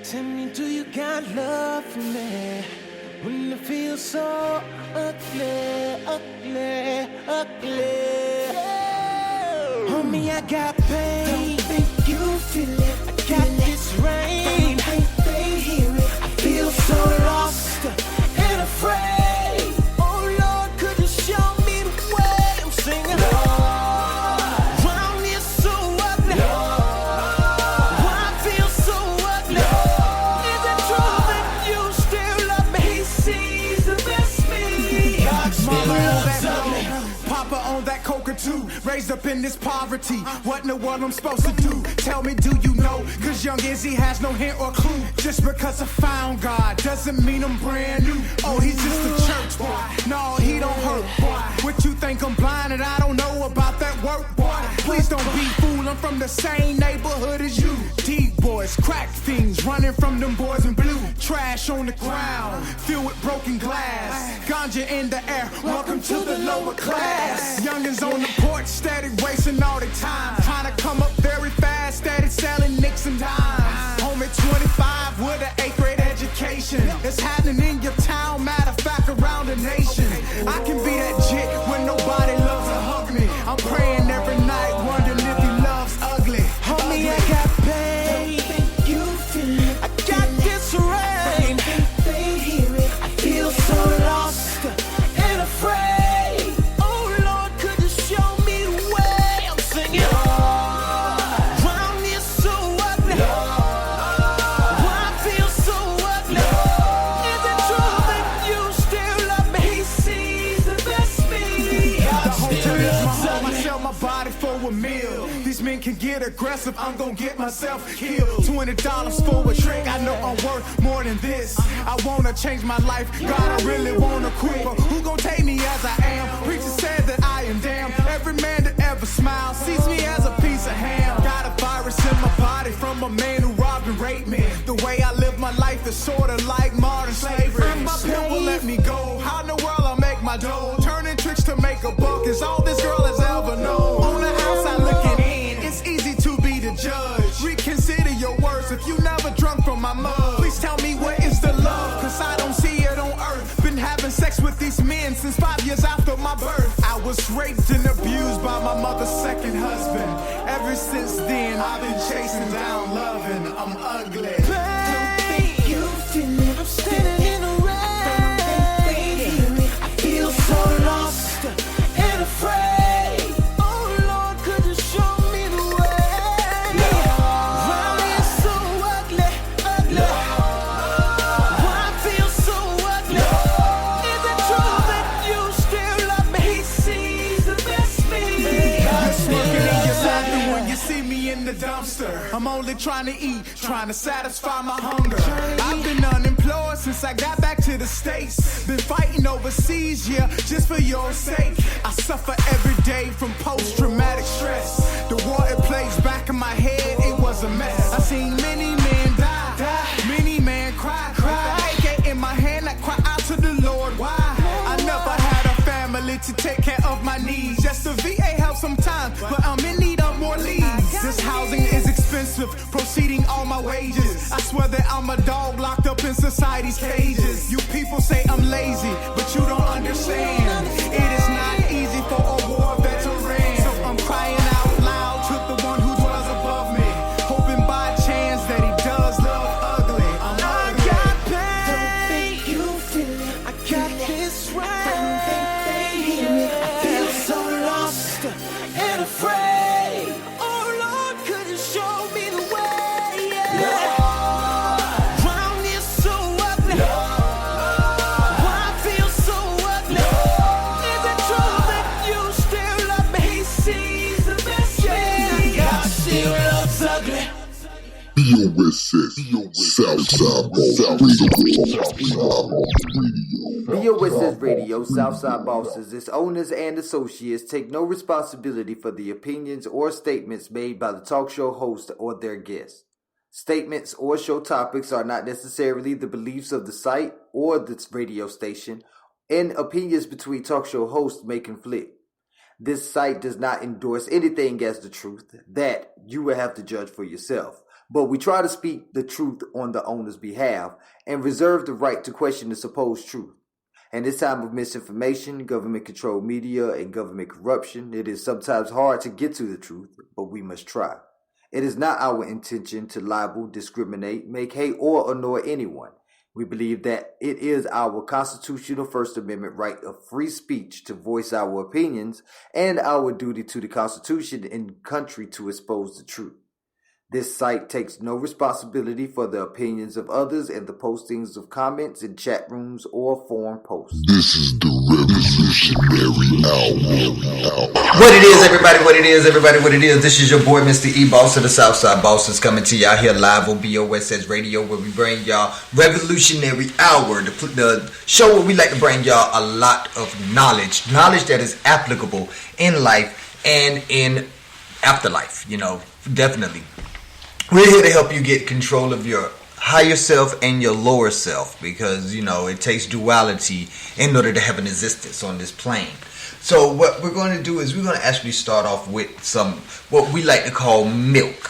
Tell me, do you got love for me? When it feels so ugly, ugly, ugly. Homie, I got pain. Don't think you feel it. I got this rain. Don't think they hear it. I feel so lost and afraid. Oh Lord, could you show me the way I'm singing? Round here so ugly. Why I feel so ugly? Is it true that you still love me? He sees the best me. God still loves ugly. Papa on that coca too. Raised up in this poverty. What in the world I'm supposed to do? Tell me, do you know? Cause young Izzy has no hint or clue. Just because I found God doesn't mean I'm brand new. Oh, he's just a church boy. No, he don't hurt, boy. What you think I'm blind and I don't know about that work, boy? Please don't be fool, I'm from the same neighborhood as you. Deep boys, crack fiends, running from them boys in blue. Trash on the ground, filled with broken glass. Ganja in the air, welcome to the lower class. Youngins on the porch, steady wasting all the time. Trying to come up very fast, steady selling nicks and dimes. Home at 25 with an 8th grade education. It's happening in your town, matter of fact, around the nation. I can be that jit when nobody loves to hug me. I'm praying every night, wondering if he loves ugly. Homie, I got pain. You feel it. I got this rain. They hear it. I feel so lost and afraid. Oh Lord, could you show me the way I'm singing? Round here so ugly. Why I feel so ugly? Is it true that you still love me? He sees the best me. The hotel is my home, I sell my body for a meal. These men can get aggressive, I'm gonna get myself killed. $20 for a trick, I know I'm worth more than this. I wanna change my life, God, I really wanna quit. But who gon' take me as I am? Preacher said that I am damn. Every man that ever smiles sees me as a piece of ham. Got a virus in my body from a man who robbed and raped me. The way I live my life is sorta like modern slavery. My pimp will let me go, how in the world I'll make my dough? Turning tricks to make a buck is all this girl has ever known. On the outside looking in, it's easy to be the judge. Reconsider your words if you never drunk from my mug. Please tell me what is the love, cause I don't see it on earth. Been having sex with these men since 5 years after my birth. I was raped and abused by my mother's second husband. Ever since then, I've been chasing down love and I'm ugly. Babe, you feel it. I'm standing in the rain. I feel so lost and afraid. Oh Lord, could you show me the way? Round here so ugly, ugly. Why I feel so ugly? Is it true that you still love me? He sees the best me. God still Working in your loves life me. when you see me in the dumpster. I'm only trying to eat, trying to satisfy my hunger. I've been unemployed since I got back to the States. Been fighting overseas, yeah, just for your sake. I suffer every day from post-traumatic stress. The war it plays back in my head, it was a mess. I seen many men die, many men cry. With the AK in my hand, I cry out to the Lord, why? I never had a family to take care of my needs. Just the VA helps sometimes, but I'm in need of more leads. This housing is expensive, proceeding all my wages. I swear that I'm a dog locked up in society's cages. You people say I'm lazy, but you don't understand. It is not easy for a war veteran. So I'm crying out loud to the one who dwells above me, hoping by chance that he does love ugly. I'm I ugly. got pain. You feel it. I got this rain. They hear it. I feel so lost and afraid. Oh Lord, could you show me the way? Round here so ugly. Why I feel so ugly? Is it true that you still love me? He sees the best me. God still loves ugly. BOSS Radio, Southside Bosses, its owners and associates take no responsibility for the opinions or statements made by the talk show host or their guests. Statements or show topics are not necessarily the beliefs of the site or the radio station, and opinions between talk show hosts may conflict. This site does not endorse anything as the truth. That you will have to judge for yourself. but we try to speak the truth on the owner's behalf and reserve the right to question the supposed truth. In this time of misinformation, government-controlled media, and government corruption, it is sometimes hard to get to the truth, but we must try. It is not our intention to libel, discriminate, make hate, or annoy anyone. We believe that it is our constitutional First Amendment right of free speech to voice our opinions and our duty to the Constitution and country to expose the truth. This site takes no responsibility for the opinions of others and the postings of comments in chat rooms or forum posts. This is the Revolutionary Hour. What it is, everybody, what it is. This is your boy, Mr. E-Boss of the Southside Bosses, coming to y'all here live on BOSS Radio, where we bring y'all Revolutionary Hour, the show where we like to bring y'all a lot of knowledge that is applicable in life and in afterlife, definitely. We're here to help you get control of your higher self and your lower self because, it takes duality in order to have an existence on this plane. So what we're going to do is we're going to actually start off with some, what we like to call milk.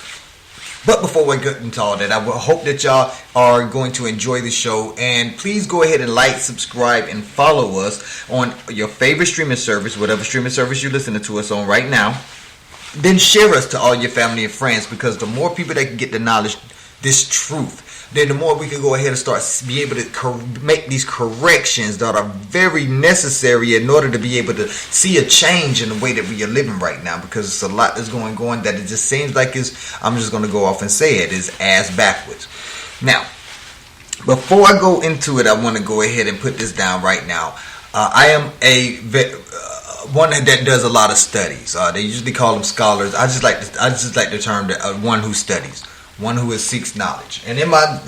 But before we get into all that, I hope that y'all are going to enjoy the show. And please go ahead and like, subscribe, and follow us on your favorite streaming service, whatever streaming service you're listening to us on right now. Then share us to all your family and friends, because the more people that can get the knowledge, this truth, then the more we can go ahead and start be able to make these corrections that are very necessary in order to be able to see a change in the way that we are living right now, because it's a lot that's going on that it just seems like I'm just going to go off and say it, is ass backwards. Now, before I go into it, I want to go ahead and put this down right now. I am one that does a lot of studies. They usually call them scholars. I just like the term that one who studies, one who seeks knowledge. And in my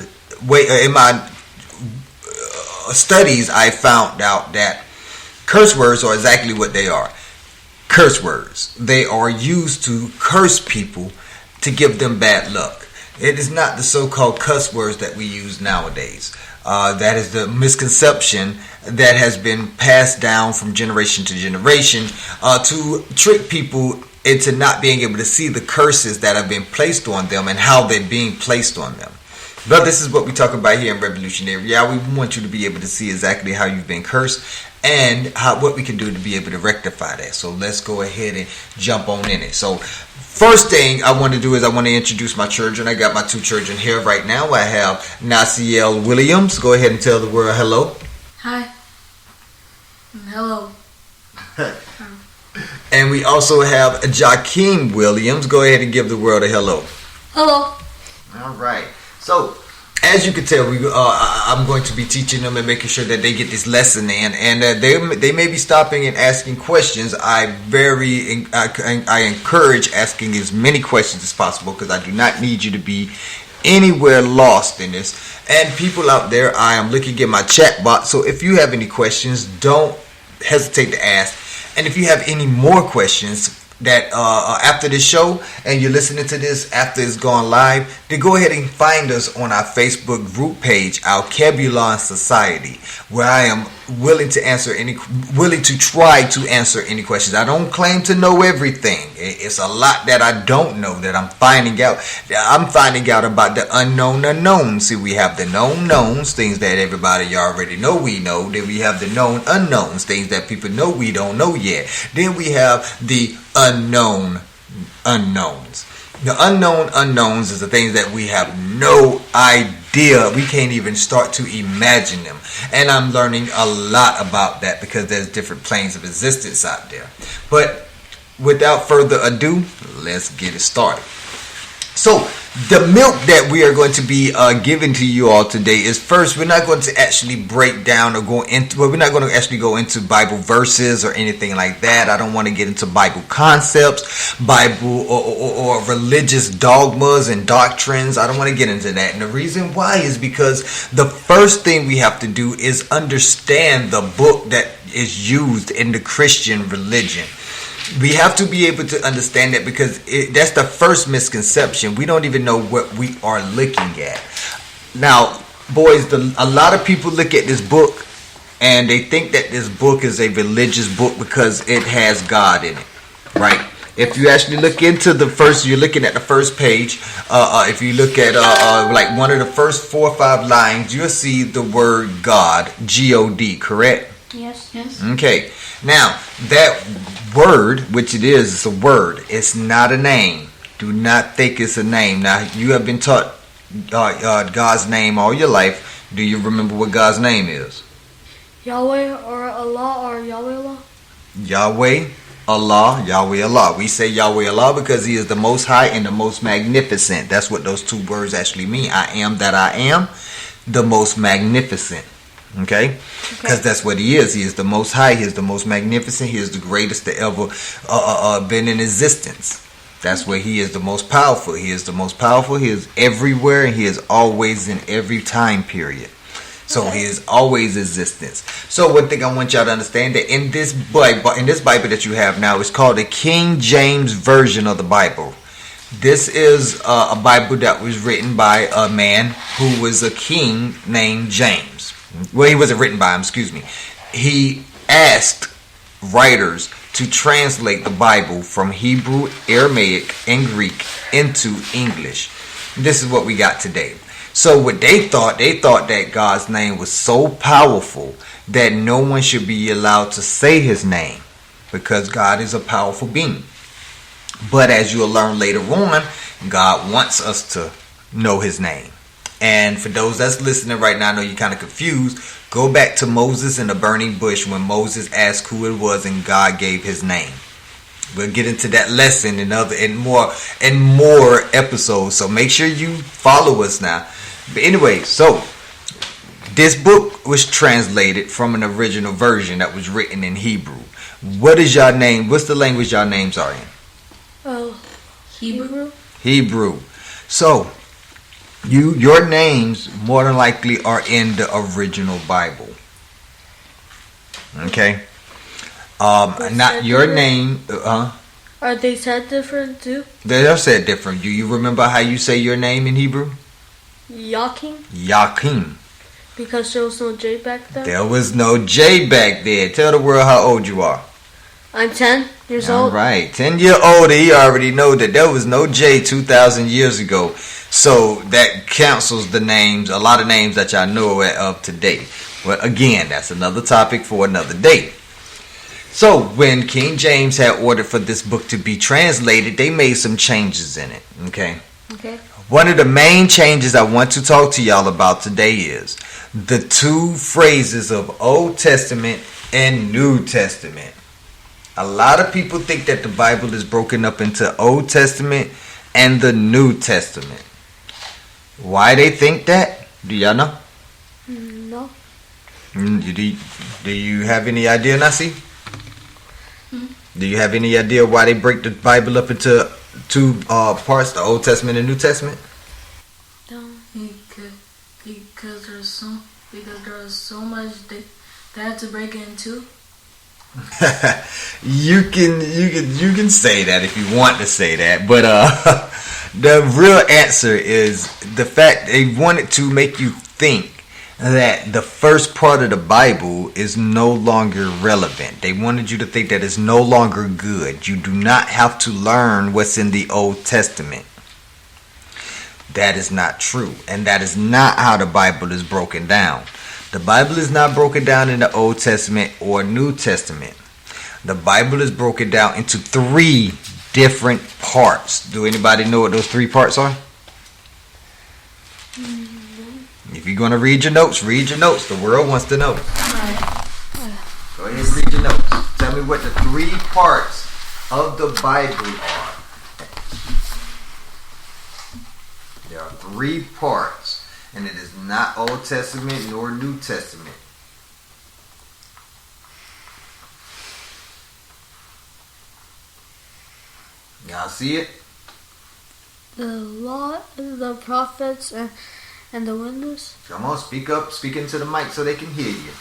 studies, I found out that curse words are exactly what they are. Curse words. They are used to curse people to give them bad luck. It is not the so-called cuss words that we use nowadays. That is the misconception that has been passed down from generation to generation to trick people into not being able to see the curses that have been placed on them and how they're being placed on them. But this is what we talk about here in Revolutionary. Yeah, we want you to be able to see exactly how you've been cursed and what we can do to be able to rectify that. So let's go ahead and jump on in it. So first thing I want to do is I want to introduce my children. I got my two children here right now. I have Naciel Williams. Go ahead and tell the world hello. Hi. Hello. And we also have Jakeem Williams. Go ahead and give the world a hello. Hello. All right. So, as you can tell, I'm going to be teaching them and making sure that they get this lesson in, and they may be stopping and asking questions. I encourage asking as many questions as possible, because I do not need you to be anywhere lost in this. And people out there, I am looking at my chat box, so if you have any questions, don't hesitate to ask. And if you have any more questions that after the show and you're listening to this after it's gone live, then go ahead and find us on our Facebook group page, Our Cabulon Society, where I am willing to try to answer any questions. I don't claim to know everything. It's a lot that I don't know that I'm finding out. I'm finding out about the unknown unknowns. See, we have the known knowns, things that everybody already know we know. Then we have the known unknowns, things that people know we don't know yet. Then we have the unknown unknowns. The unknown unknowns is the things that we have no idea. We can't even start to imagine them. And I'm learning a lot about that, because there's different planes of existence out there. But without further ado, let's get it started. So, the milk that we are going to be giving to you all today is, first, we're not going to actually break down or we're not going to actually go into Bible verses or anything like that. I don't want to get into Bible concepts, Bible or religious dogmas and doctrines. I don't want to get into that. And the reason why is because the first thing we have to do is understand the book that is used in the Christian religion. We have to be able to understand that, because that's the first misconception. We don't even know what we are looking at. Now, boys, a lot of people look at this book and they think that this book is a religious book because it has God in it, right? If you actually look into you're looking at the first page. If you look at like one of the first 4 or 5 lines, you'll see the word God, G-O-D, correct? Yes. Yes. Okay. Now, that word, which it is, it's a word. It's not a name. Do not think it's a name. Now, you have been taught God's name all your life. Do you remember what God's name is? Yahweh or Allah or Yahweh Allah? Yahweh, Allah, Yahweh, Allah. We say Yahweh, Allah because He is the most high and the most magnificent. That's what those 2 words actually mean. I am that I am, the most magnificent. Okay? Because that's what He is. He is the most high. He is the most magnificent. He is the greatest to ever been in existence. That's where He is the most powerful. He is the most powerful. He is everywhere, and He is always in every time period. So He is always existence. So one thing I want y'all to understand that in this Bible that you have now, it's called the King James Version of the Bible. This is a Bible that was written by a man who was a king named James. Well, he wasn't written by him, excuse me. He asked writers to translate the Bible from Hebrew, Aramaic, and Greek into English. This is what we got today. So what they thought that God's name was so powerful that no one should be allowed to say His name because God is a powerful being. But as you'll learn later on, God wants us to know His name. And for those that's listening right now, I know you're kind of confused. Go back to Moses in the burning bush when Moses asked who it was and God gave His name. We'll get into that lesson in more episodes. So make sure you follow us now. But anyway, so this book was translated from an original version that was written in Hebrew. What is your name? What's the language your names are in? Hebrew. Hebrew. So your names more than likely are in the original Bible. Okay. Not your name. Are they said different too? They are said different. Do you remember how you say your name in Hebrew? Yakin. Yakin. Because there was no J back then? There was no J back there. Tell the world how old you are. I'm 10 years old. All right. 10-year-old, he already know that there was no J 2,000 years ago. So that cancels the names, a lot of names that y'all know of today. But again, that's another topic for another day. So when King James had ordered for this book to be translated, they made some changes in it. Okay. One of the main changes I want to talk to y'all about today is the 2 phrases of Old Testament and New Testament. A lot of people think that the Bible is broken up into Old Testament and the New Testament. Why they think that? Do y'all know? No. Do you have any idea, Nasi? Do you have any idea why they break the Bible up into 2 parts, the Old Testament and New Testament? No. Because there's so much they had to break it in 2. You can say that if you want to say that, but the real answer is the fact they wanted to make you think that the first part of the Bible is no longer relevant. They wanted you to think that it's no longer good. You do not have to learn what's in the Old Testament. That is not true, and that is not how the Bible is broken down. The Bible is not broken down in the Old Testament or New Testament. The Bible is broken down into 3 different parts. Do anybody know what those 3 parts are? If you're going to read your notes, read your notes. The world wants to know. Go ahead and read your notes. Tell me what the 3 parts of the Bible are. There are 3 parts, and it is not Old Testament nor New Testament. Y'all see it? The law, the prophets, and the witness. Come on, speak up. Speak into the mic so they can hear you.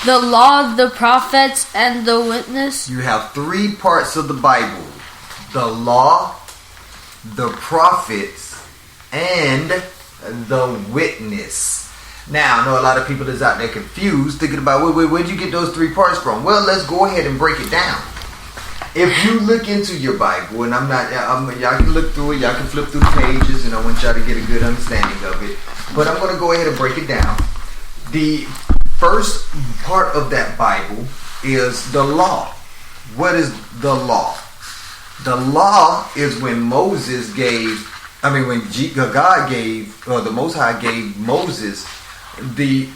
The law, the prophets, and the witness. You have 3 parts of the Bible. The law, the prophets, and the witness. Now, I know a lot of people is out there confused, thinking about, where'd you get those 3 parts from? Well, let's go ahead and break it down. if you look into your Bible, and y'all can look through it, y'all can flip through the pages, and I want y'all to get a good understanding of it. But I'm going to go ahead and break it down. The first part of that Bible is the law. What is the law? The law is when God gave, or the Most High gave Moses the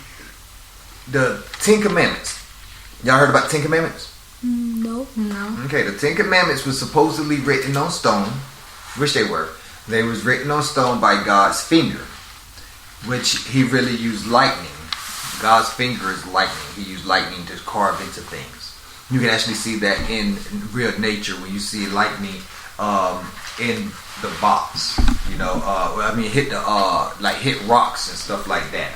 10 Commandments. Y'all heard about 10 Commandments? No. Okay, the 10 Commandments was supposedly written on stone. Wish they were. They was written on stone by God's finger, which he really used lightning. God's finger is lightning. He used lightning to carve into things. You can actually see that in real nature when you see lightning in the box. Hit rocks and stuff like that.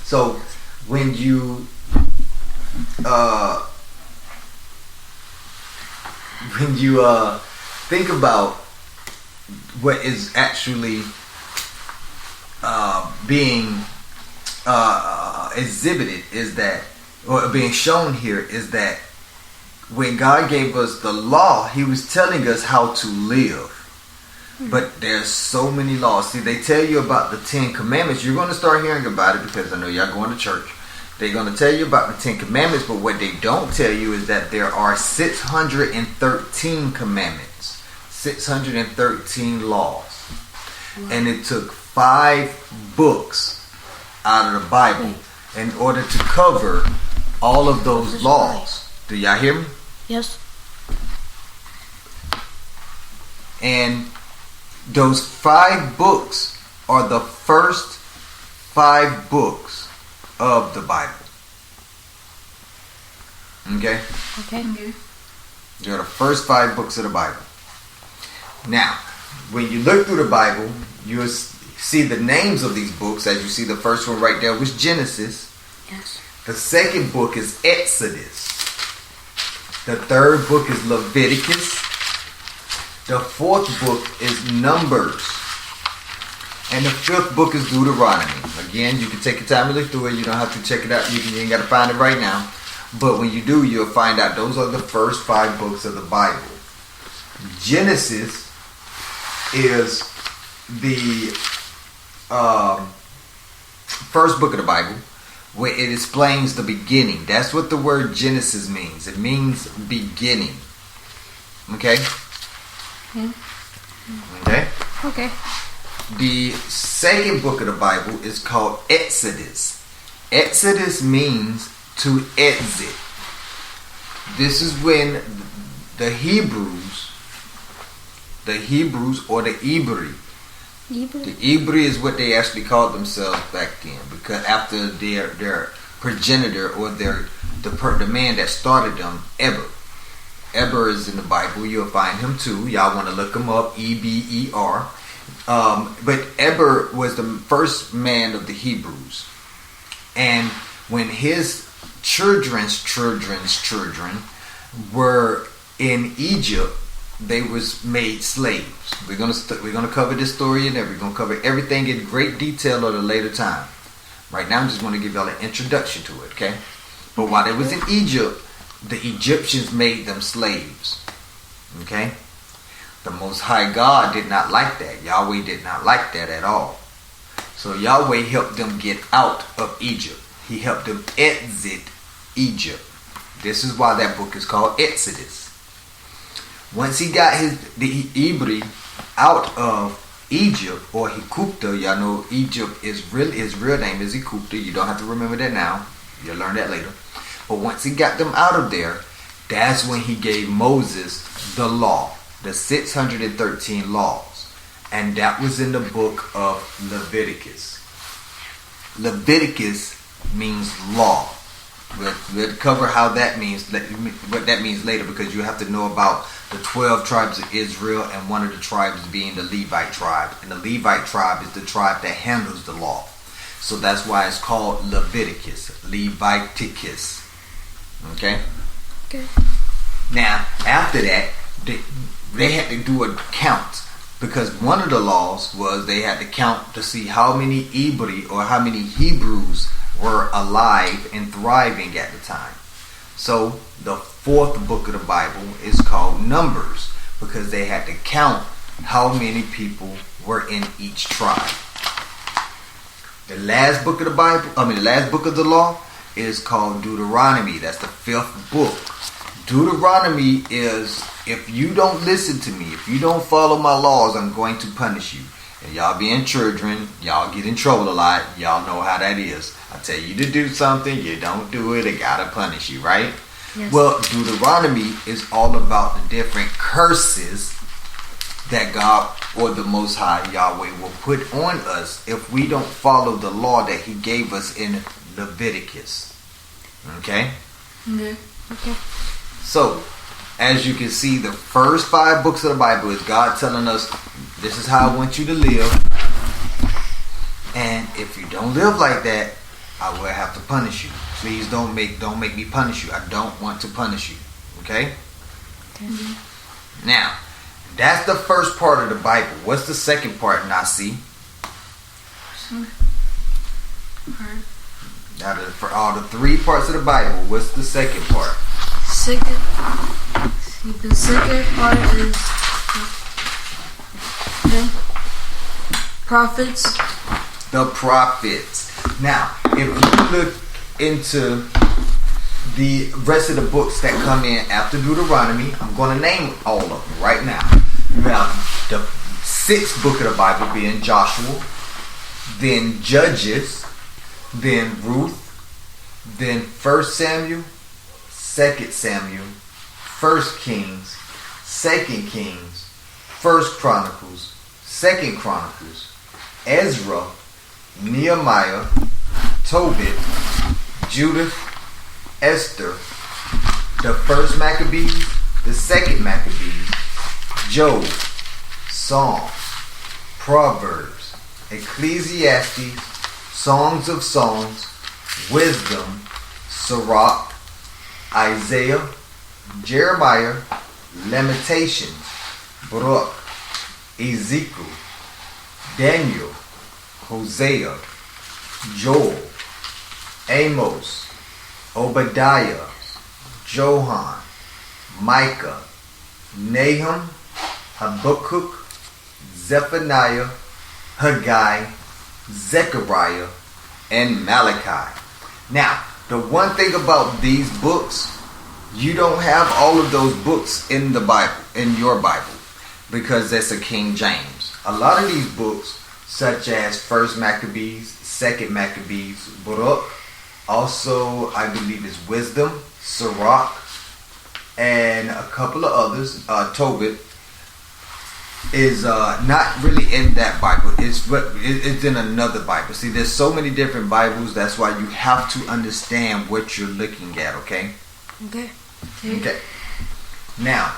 So when you think about what is actually being exhibited is that, or being shown here, is that when God gave us the law, he was telling us how to live. But there's so many laws. See, they tell you about the 10 Commandments. You're going to start hearing about it because I know y'all going to church. They're going to tell you about the 10 Commandments, but what they don't tell you is that there are 613 commandments, 613 laws. And it took 5 books out of the Bible in order to cover all of those laws. Do y'all hear me? Yes. And those 5 books are the first 5 books of the Bible. Okay? Okay. They're the first 5 books of the Bible. Now, when you look through the Bible, you'll see the names of these books. As you see, the first one right there was Genesis. Yes. The second book is Exodus. The third book is Leviticus. The fourth book is Numbers. And the fifth book is Deuteronomy. Again, you can take your time to look through it. You don't have to check it out. You ain't got to find it right now. But when you do, you'll find out those are the first 5 books of the Bible. Genesis is the first book of the Bible, where it explains the beginning. That's what the word Genesis means. It means beginning. Okay? Okay? Okay. The second book of the Bible is called Exodus. Exodus means to exit. This is when the Hebrews or the Ibri. The Ibri is what they actually called themselves back then, because after their progenitor or the man that started them, Eber. Eber is in the Bible. You'll find him too. Y'all want to look him up, Eber. But Eber was the first man of the Hebrews. And when his children's children were in Egypt, they was made slaves. We're gonna cover this story, and then we're gonna cover everything in great detail at a later time. Right now, I'm just going to give y'all an introduction to it, okay? But while they was in Egypt, the Egyptians made them slaves, okay? The Most High God did not like that. Yahweh did not like that at all. So Yahweh helped them get out of Egypt. He helped them exit Egypt. This is why that book is called Exodus. Once he got the Ibri out of Egypt, or Hikupta, y'all know Egypt is his real name is Hikupta. You don't have to remember that now. You'll learn that later. But once he got them out of there, that's when he gave Moses the law, the 613 laws. And that was in the book of Leviticus. Leviticus means law. We'll cover how that means, what that means later, because you have to know about the 12 tribes of Israel, and one of the tribes being the Levite tribe. And the Levite tribe is the tribe that handles the law. So that's why it's called Leviticus. Leviticus. Okay? Okay. Now, after that, they had to do a count. Because one of the laws was they had to count to see how many Ibri or how many Hebrews were alive and thriving at the time. So the fourth book of the Bible is called Numbers because they had to count how many people were in each tribe. The last book of the Bible, the last book of the law is called Deuteronomy. That's the fifth book. Deuteronomy is, if you don't listen to me, if you don't follow my laws, I'm going to punish you. And y'all being children, y'all get in trouble a lot. Y'all know how that is. I tell you to do something, you don't do it, I gotta punish you, right? Yes. Well, Deuteronomy is all about the different curses that God or the Most High Yahweh will put on us if we don't follow the law that He gave us in Leviticus. Okay? Okay. So, as you can see, the first 5 books of the Bible is God telling us, this is how I want you to live. And if you don't live like that, I will have to punish you. Please don't make me punish you. I don't want to punish you. Okay? Now, that's the first part of the Bible. What's the second part, Nasi? Out of for all the 3 parts of the Bible, what's the second part? The second part is the prophets. The prophets. Now, if you look into the rest of the books that come in after Deuteronomy, I'm going to name all of them right now. You have the 6th book of the Bible being Joshua, then Judges, then Ruth, then 1 Samuel, 2 Samuel, 1 Kings, 2 Kings, 1 Chronicles, 2 Chronicles, Ezra, Nehemiah, Tobit, Judith, Esther, the 1st Maccabees, the 2nd Maccabees, Job, Psalms, Proverbs, Ecclesiastes, Songs of Songs, Wisdom, Sirach, Isaiah, Jeremiah, Lamentations, Baruch, Ezekiel, Daniel, Hosea, Joel, Amos, Obadiah, Johann, Micah, Nahum, Habakkuk, Zephaniah, Haggai, Zechariah, and Malachi. Now, the one thing about these books, you don't have all of those books in the Bible, in your Bible, because that's a King James. A lot of these books, such as 1 Maccabees, 2 Maccabees, Baruch, also I believe is Wisdom, Sirach, and a couple of others, Tobit, is not really in that Bible. It's in another Bible. See, there's so many different Bibles. That's why you have to understand what you're looking at. Okay. Okay. Now,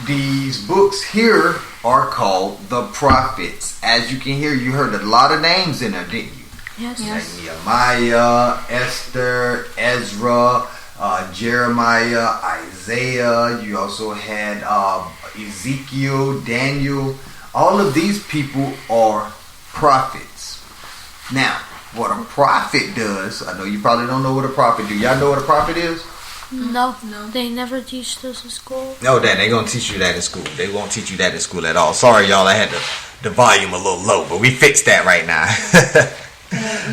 these books here are called the prophets. As you can hear, you heard a lot of names in there, didn't you? Yes. Like Nehemiah, Esther, Ezra, Jeremiah, Isaiah. You also had Ezekiel, Daniel. All of these people are prophets. Now, what a prophet does, I know you probably don't know what a prophet do. Y'all know what a prophet is? No. They never teach this in school. No, Dad, they're going to teach you that in school. They won't teach you that in school at all. Sorry, y'all, I had the volume a little low, but we fixed that right now.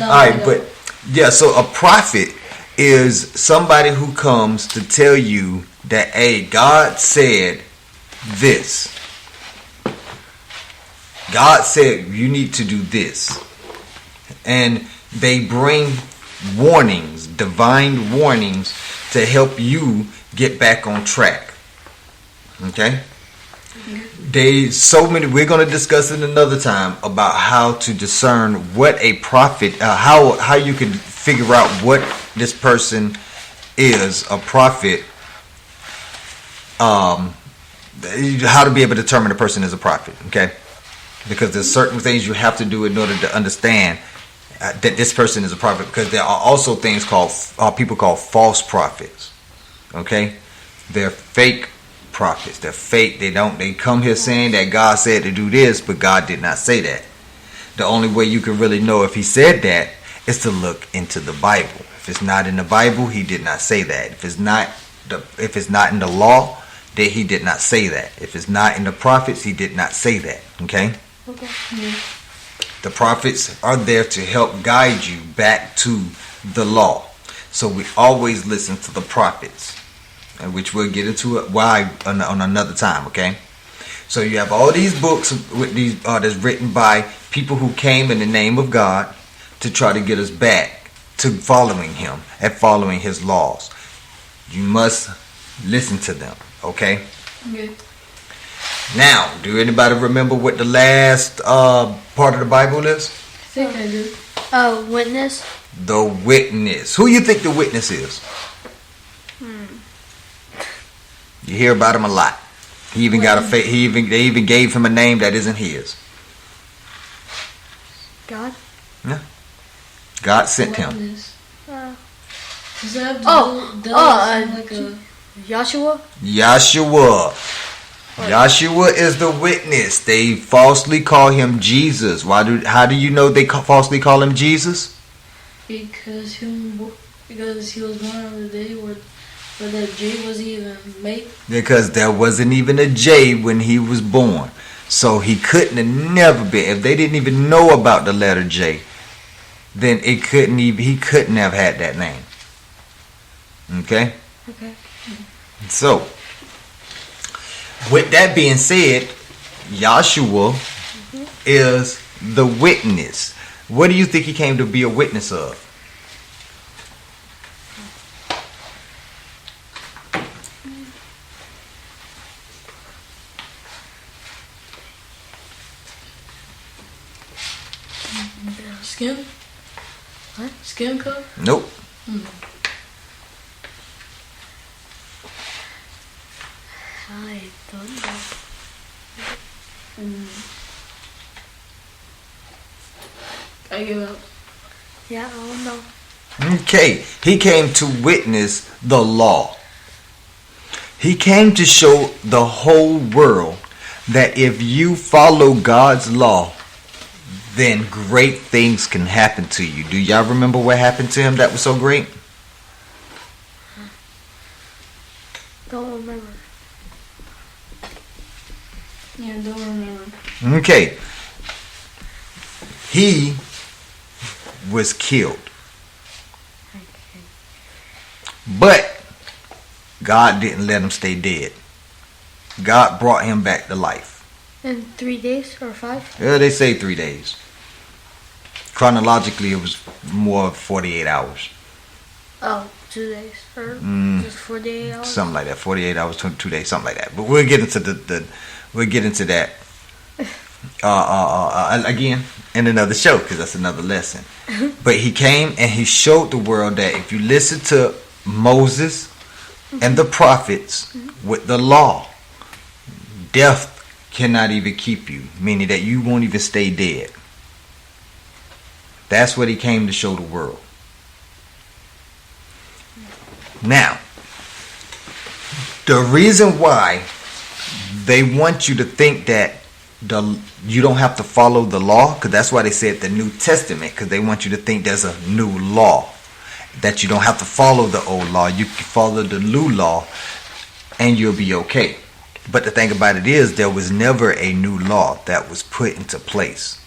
All right, but yeah, so a prophet is somebody who comes to tell you that, hey, God said this. God said you need to do this. And they bring warnings, divine warnings, to help you get back on track. Okay? We're going to discuss it another time about how to discern what a prophet, how you can figure out what this person is, a prophet, how to be able to determine a person is a prophet. Okay? Because there's certain things you have to do in order to understand that this person is a prophet, because there are also things called people called false prophets. Okay, they're fake prophets. They're fake. They come here saying that God said to do this, but God did not say that. The only way you can really know if He said that is to look into the Bible. If If it's not in the Bible, he did not say that. If it's not in the law, then he did not say that. If it's not in the prophets, he did not say that. Okay? Okay. Yeah. The prophets are there to help guide you back to the law. So we always listen to the prophets, and which we'll get into it why on another time. Okay? So you have all these books with these that's written by people who came in the name of God to try to get us back to following him and following his laws. You must listen to them, okay? Okay. Now, do anybody remember what the last part of the Bible is? I think I do. Witness. The witness. Who you think the witness is? You hear about him a lot. He even got they even gave him a name that isn't his. God. Yeah. God sent him. Witness. Does that have to like a Joshua. Joshua is the witness. They falsely call him Jesus. How do you know they falsely call him Jesus? because he was born on the day where the J was even made. Because there wasn't even a J when he was born. So he couldn't have never been. If they didn't even know about the letter J, then he couldn't have had that name. Okay? Okay. So, with that being said, Joshua is the witness. What do you think he came to be a witness of? Skim? What? Skim cup? Nope. I don't know. I give up. Yeah, I don't know. Okay, he came to witness the law. He came to show the whole world that if you follow God's law, then great things can happen to you. Do y'all remember what happened to him that was so great? Don't remember. Yeah, don't remember. Okay. He was killed. Okay. But God didn't let him stay dead. God brought him back to life. In 3 days or 5? Yeah, they say 3 days. Chronologically, it was more 48 hours. Oh, 2 days or just 48 hours? Something like that. 48 hours, 2 days, something like that. But we'll get into that again in another show, because that's another lesson. But he came and he showed the world that if you listen to Moses and the prophets with the law, death cannot even keep you, meaning that you won't even stay dead. That's what he came to show the world. Now, the reason why they want you to think that you don't have to follow the law, because that's why they said the New Testament, because they want you to think there's a new law, that you don't have to follow the old law. You can follow the new law and you'll be okay. But the thing about it is, there was never a new law that was put into place.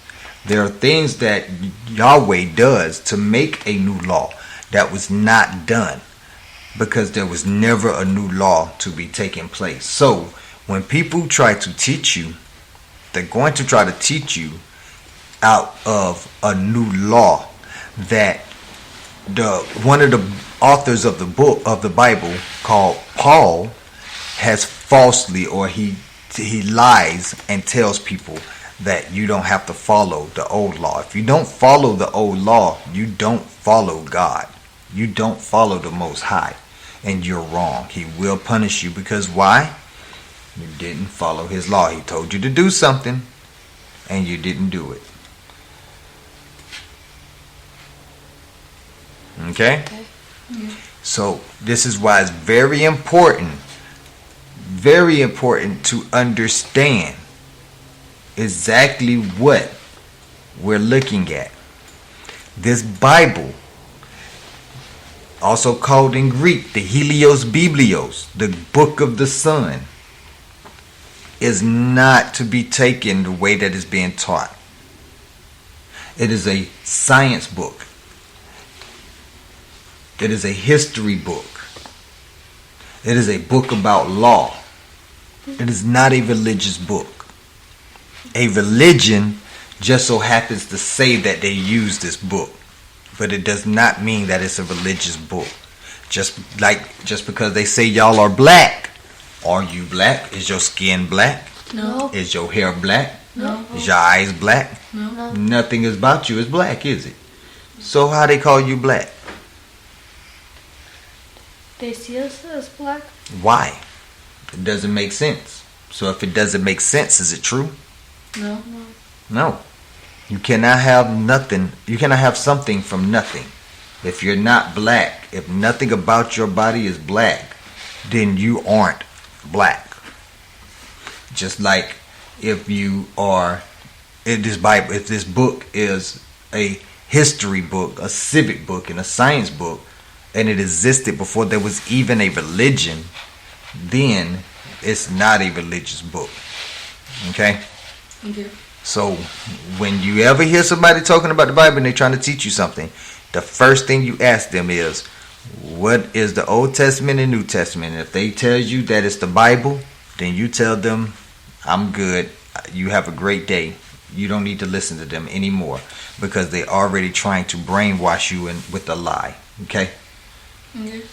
There are things that Yahweh does to make a new law that was not done, because there was never a new law to be taking place. So when people try to teach you, they're going to try to teach you out of a new law that one of the authors of the book of the Bible, called Paul, has falsely, or he lies and tells people that you don't have to follow the old law. If you don't follow the old law, you don't follow God. You don't follow the Most High, and you're wrong. He will punish you, because why? You didn't follow his law. He told you to do something and you didn't do it. Okay? Yeah. So this is why it's very important to understand exactly what we're looking at. This Bible also called in Greek the Helios Biblios, the book of the sun, is not to be taken the way that it's being taught. It is a science book. It is a history book. It is a book about law. It is not a religious book. A religion just so happens to say that they use this book, but it does not mean that it's a religious book. Just because they say y'all are black, are you black? Is your skin black? No. Is your hair black? No. Is your eyes black? No. Nothing about you is black, is it? So how they call you black? They see us as black. Why? It doesn't make sense. So if it doesn't make sense, is it true? No. No. You cannot have nothing. You cannot have something from nothing. If you're not black, if nothing about your body is black, then you aren't black. Just like if you are, if this book is a history book, a civic book, and a science book, and it existed before there was even a religion, then it's not a religious book. Okay? Okay. So when you ever hear somebody talking about the Bible and they're trying to teach you something, the first thing you ask them is, what is the Old Testament and New Testament? If they tell you that it's the Bible, then you tell them, I'm good. You have a great day. You don't need to listen to them anymore, because they're already trying to brainwash you with a lie. Okay?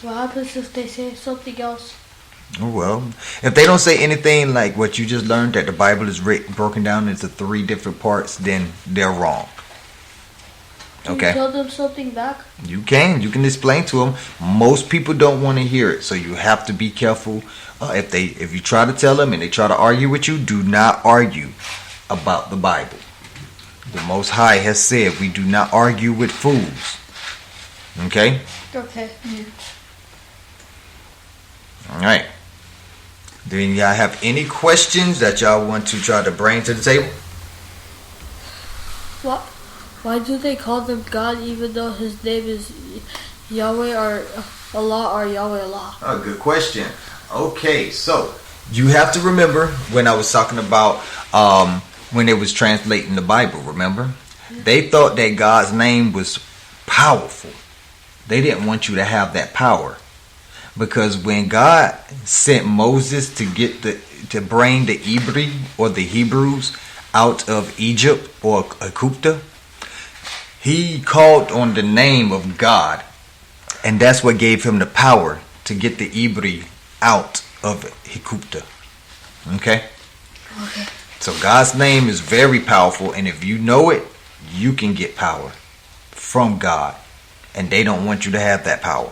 What happens if they say something else? Well, if they don't say anything like what you just learned, that the Bible is broken down into 3 different parts, then they're wrong. Okay? Can you tell them something back? You can explain to them. Most people don't want to hear it, so you have to be careful. If you try to tell them and they try to argue with you, do not argue about the Bible. The Most High has said we do not argue with fools. Okay? Okay. Yeah. All right. Do y'all have any questions that y'all want to try to bring to the table? What? Why do they call them God even though his name is Yahweh or Allah or Yahweh Allah? A good question. Okay, so you have to remember when I was talking about when they was translating the Bible, remember? They thought that God's name was powerful. They didn't want you to have that power. Because when God sent Moses to bring the Ibri or the Hebrews out of Egypt or Egypt, he called on the name of God, and that's what gave him the power to get the Ibri out of Egypt. Okay? Okay. So God's name is very powerful, and if you know it, you can get power from God, and they don't want you to have that power.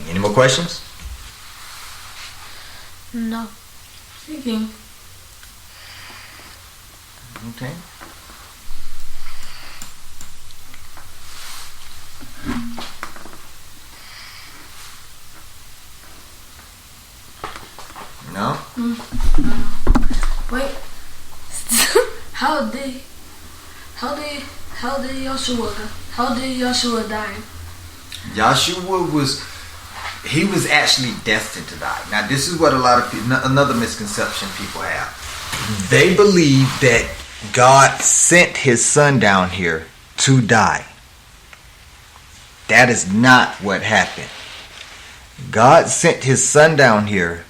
Any more questions? No. Thinking. Okay. No? Wait. How did Joshua die? Joshua was actually destined to die. Now, this is what a lot of people, another misconception people have. They believe that God sent his son down here to die. That is not what happened. God sent his son down here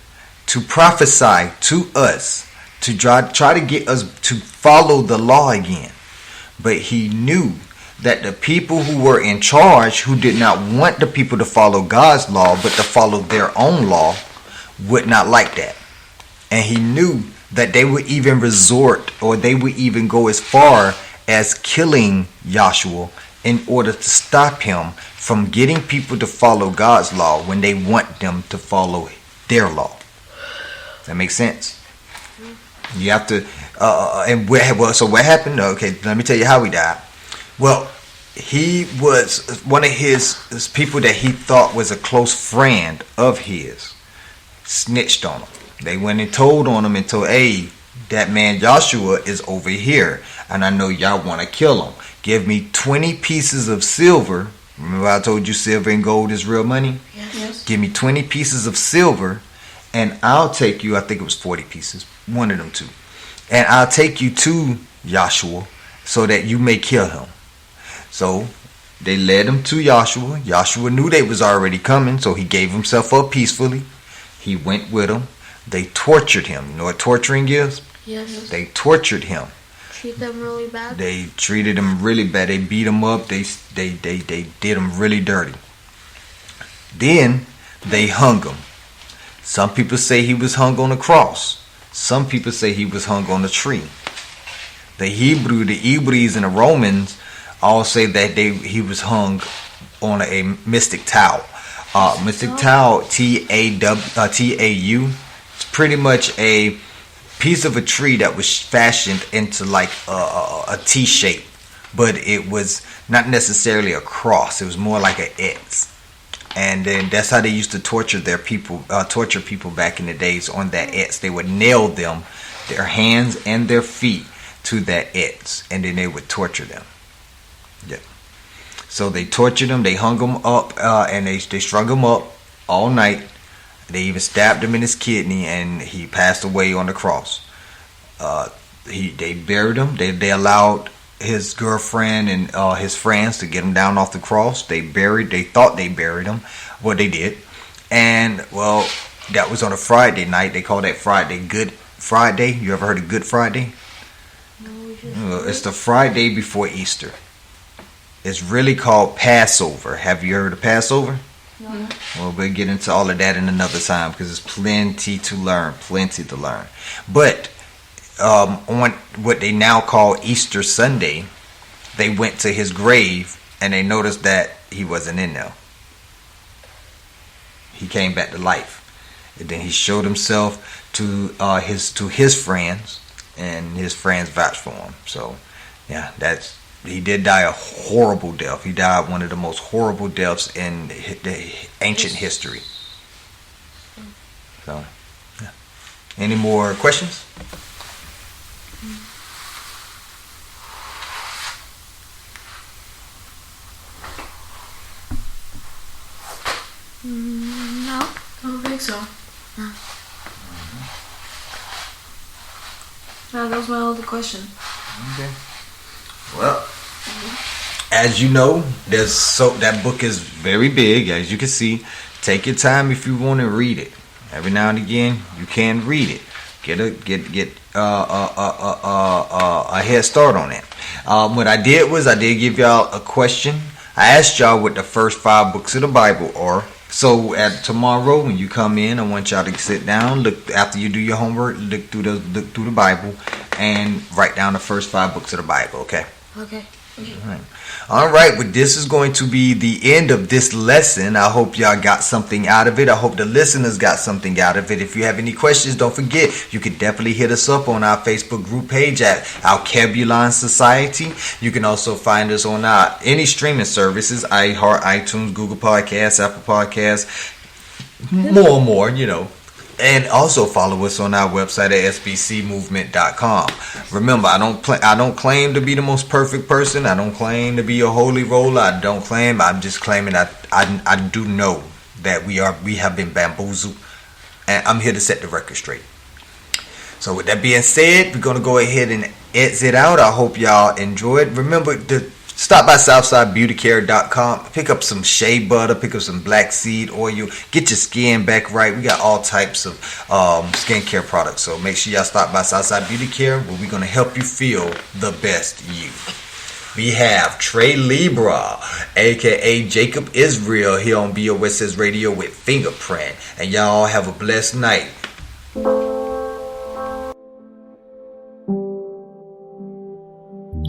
to prophesy to us, to try to get us to follow the law again. But he knew that the people who were in charge, who did not want the people to follow God's law, but to follow their own law, would not like that. And he knew that they would even resort, or they would even go as far as killing Joshua in order to stop him from getting people to follow God's law when they want them to follow their law. That makes sense? You have to, so what happened? Okay, let me tell you how he died. Well, he was one of his people that he thought was a close friend of his snitched on him. They went and told on him and told, hey, that man Joshua is over here, and I know y'all want to kill him. Give me 20 pieces of silver. Remember I told you silver and gold is real money? Yes. Give me 20 pieces of silver, and I'll take you, I think it was 40 pieces, one of them two. And I'll take you to Joshua so that you may kill him. So they led him to Joshua. Joshua knew they was already coming, so he gave himself up peacefully. He went with them. They tortured him. You know what torturing is? Yes. They tortured him. Treat them really bad. They treated him really bad. They beat him up. They did him really dirty. Then they hung him. Some people say he was hung on a cross. Some people say he was hung on a tree. The Hebrews, and the Romans all say that he was hung on a mystic towel. Mystic towel, T-A-U. It's pretty much a piece of a tree that was fashioned into like a T shape, but it was not necessarily a cross. It was more like an X. And then that's how they used to torture people back in the days on that X. They would nail them, their hands and their feet, to that X, and then they would torture them. Yeah. So they tortured them. They hung him up, and they strung him up all night. They even stabbed him in his kidney, and he passed away on the cross. They buried him. They allowed his girlfriend and his friends to get him down off the cross. They thought they buried him. Well, they did. And, well, that was on a Friday night. They call that Friday Good Friday. You ever heard of Good Friday? No, it's the Friday before Easter. It's really called Passover. Have you heard of Passover? No. Well, we'll get into all of that in another time because there's plenty to learn. But on what they now call Easter Sunday, they went to his grave and they noticed that he wasn't in there. He came back to life, and then he showed himself to his friends, and his friends vouched for him. So, yeah, he did die a horrible death. He died one of the most horrible deaths in the ancient history. So, yeah. Any more questions? No, I don't think so. No, that was my only question. Okay. Well, as you know, that book is very big, as you can see. Take your time if you want to read it. Every now and again, you can read it. Get a head start on it. What I did was I did give y'all a question. I asked y'all what the first 5 books of the Bible are. So tomorrow when you come in, I want y'all to sit down, look after you do your homework, look through the Bible, and write down the first 5 books of the Bible. Okay. Okay. All right. Well, this is going to be the end of this lesson. I hope y'all got something out of it. I hope the listeners got something out of it. If you have any questions, don't forget, you can definitely hit us up on our Facebook group page at Alkebulon Society. You can also find us on any streaming services, iHeart, iTunes, Google Podcasts, Apple Podcasts, more, you know. And also follow us on our website at sbcmovement.com. Remember, I don't claim to be the most perfect person. I don't claim to be a holy roller. I'm just claiming I do know that we have been bamboozled, and I'm here to set the record straight. So with that being said, we're gonna go ahead and exit out. I hope y'all enjoyed. Remember to stop by SouthsideBeautyCare.com. Pick up some shea butter. Pick up some black seed oil. Get your skin back right. We got all types of skincare products. So make sure y'all stop by Southside Beauty Care, where we're going to help you feel the best you. We have Trey Libra, a.k.a. Jacob Israel, here on BOSS Radio with Fingerprint. And y'all have a blessed night.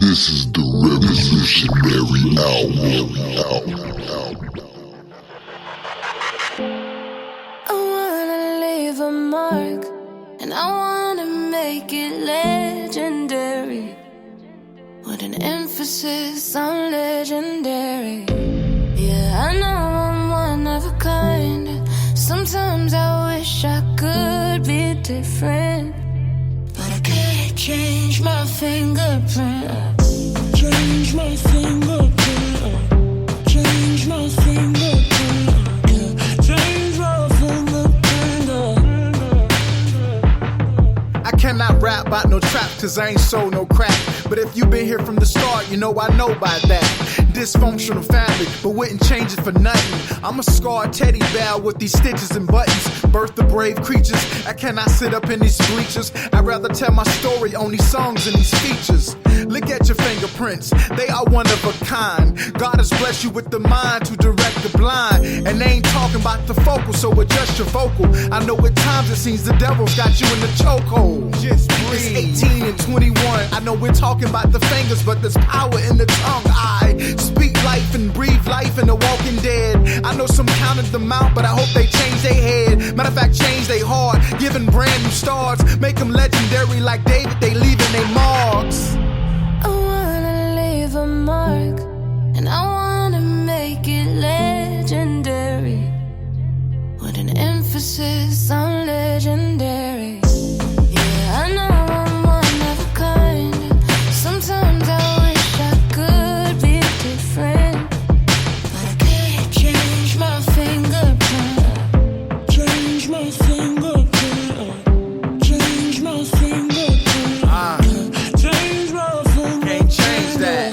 This is the revolutionary hour. I wanna leave a mark, and I wanna make it legendary, with an emphasis on legendary. Yeah, I know I'm one of a kind. Sometimes I wish I could be different, but I can't. change my fingerprint. Change my fingerprint. Change my fingerprint. Change my fingerprint. I cannot rap about no trap, cause I ain't sold no crack. But if you been here from the start, you know I know about that. Dysfunctional family, but wouldn't change it for nothing. I'm a scarred teddy bear with these stitches and buttons. Birth of brave creatures, I cannot sit up in these bleachers. I'd rather tell my story on these songs and these features. Look at your fingerprints, they are one of a kind. God has blessed you with the mind to direct the blind. And they ain't talking about the focal, so adjust your vocal. I know at times it seems the devil's got you in the chokehold. It's 18 and 21, I know we're talking about the fingers, but there's power in the tongue. I speak life and breathe life in the walking dead. I know some counted them out, but I hope they change their head. Matter of fact, change their heart, giving brand new starts. Make them legendary like David, they leaving their marks. I wanna leave a mark, and I wanna make it legendary, with an emphasis on legendary. Yeah, I know I'm one of a kind. Sometimes I wish I could be different, but I can't change my fingerprint. Change my fingerprint. Change my fingerprint. Change my fingerprint. Can't change that.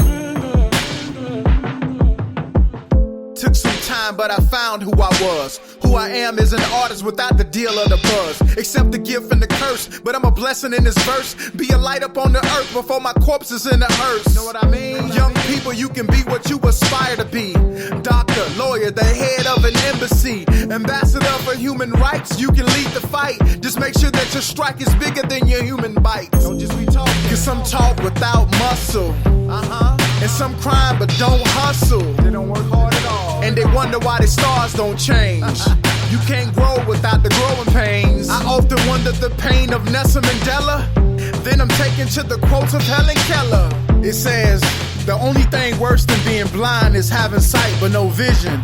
Took some time, but I found who I was. Who I am is an artist without the deal or the buzz. Accept the gift and the curse, but I'm a blessing in this verse. Be a light up on the earth before my corpse is in the hearse. Know what I mean? Young people, you can be what you aspire to be. Doctor, lawyer, the head of an embassy. Ambassador for human rights, you can lead the fight. Just make sure that your strike is bigger than your human bite. Don't just be talking. Cause some talk without muscle. And some crime but don't hustle. They don't work hard at all. And they wonder why their stars don't change. You can't grow without the growing pains. I often wonder the pain of Nelson Mandela. Then I'm taken to the quotes of Helen Keller. It says, the only thing worse than being blind is having sight but no vision.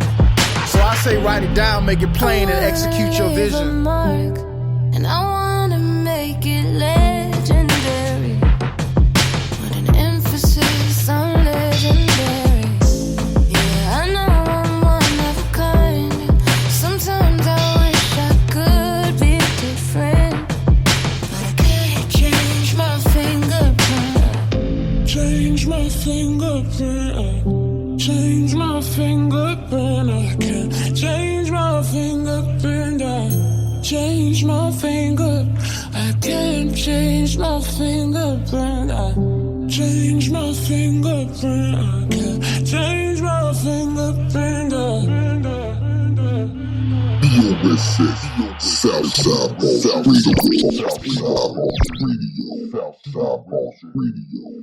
So I say write it down, make it plain, and execute your vision. Mark, and I wanna make it legendary, with an emphasis on legendary. Yeah, I know I'm one of a kind. Sometimes I wish I could be different, but I can't change my fingerprint. Change my fingerprint. Change my fingerprint. I can't change my fingerprint. Change my finger. I can't change my fingerprint. Change my fingerprint. I can't change my fingerprint. USA, Southside Boss Radio. Southside Boss Radio.